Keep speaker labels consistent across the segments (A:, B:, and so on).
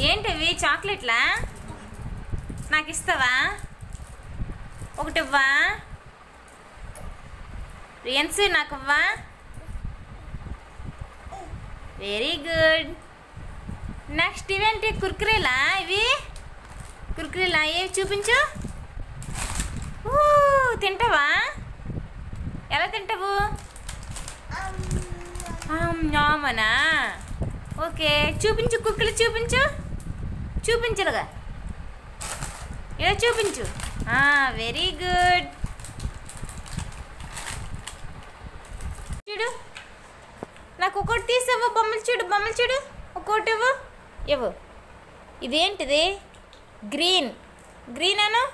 A: ఏంటివి చాక్లెట్లా? నాకు ఇస్తావా? ఒకటి ఇవ్వా? రియన్స్ నాకు ఇవ్వా? Very good. నెక్స్ట్ ఇవేంటి? కుర్కురేలా ఇవి? కుర్కురేలా ఏవి చూపించు. తింటావా? ఎలా తింటావు? నామనా? ఓకే, చూపించు. కుర్కులు చూపించు. చూపించరుగా, ఇలా చూపించు. Very good. చూడు, నాకు ఒకటి తీసావు. బొమ్మలు చూడు, బొమ్మలు చూడు. ఒక్కోటి ఇవ్వు. ఇవ్వు. ఇదేంటిది? గ్రీన్. గ్రీన్ అను.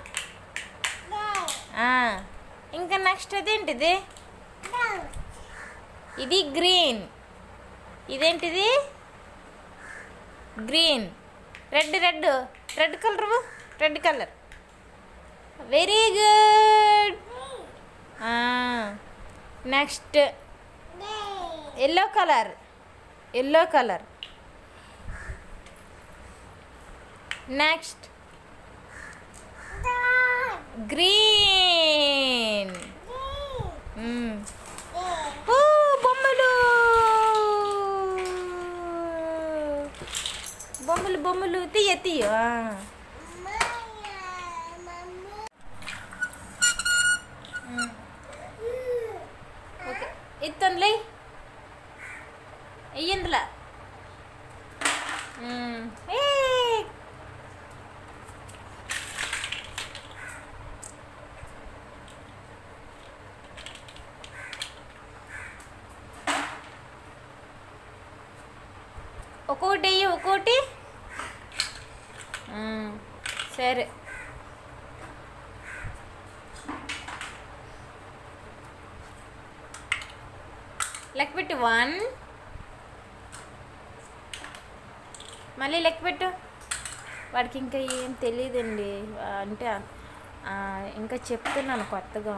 A: ఇంకా నెక్స్ట్ అదేంటిది? ఇది గ్రీన్. ఇదేంటిది? Green. Red. Red red colour. Red colour. Very good. Next yellow colour. Yellow colour. Next green. బొమ్మలు బొమ్మలు బొమ్మలు తీయ తీయ. ఓకే, ఇత్తంలే వెయ్యిందిలా. ఒక్కోటి వెయ్యి. ఒక్కోటి. సరే, లెక్క పెట్టు. 1. మళ్ళీ లెక్క పెట్టు. వాడికి ఇంకా ఏం తెలియదండి, అంటే ఇంకా చెప్తున్నాను కొత్తగా.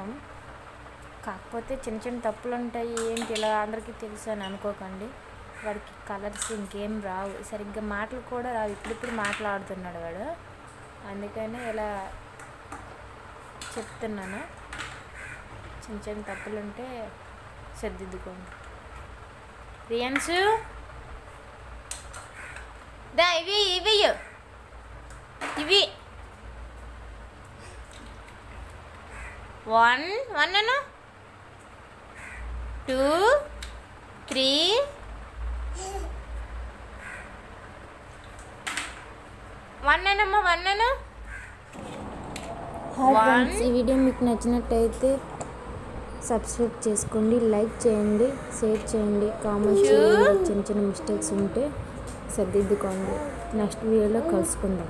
A: కాకపోతే చిన్న చిన్న తప్పులు ఉంటాయి. ఏంటి ఇలా అందరికీ తెలుసు అని అనుకోకండి. వాడికి కలర్స్ ఇంకేం రావు, సరిగ్గా మాటలు కూడా రావు. ఇప్పుడిప్పుడు మాట్లాడుతున్నాడు వాడు, అందుకని ఇలా చెప్తున్నాను. చిన్న చిన్న తప్పులు ఉంటే సర్దిద్దుకోండి. రియన్స్ దా, ఇవి ఇవి ఇవి 1 అను. 2 3 1 అనమ్మా. 1 అను.
B: ఈ వీడియో మీకు నచ్చినట్టయితే సబ్స్క్రైబ్ చేసుకోండి, లైక్ చేయండి, షేర్ చేయండి, కామెంట్ చేయండి. చిన్న చిన్న మిస్టేక్స్ ఉంటే సర్దిద్దుకోండి. నెక్స్ట్ వీడియోలో కలుసుకుందాం.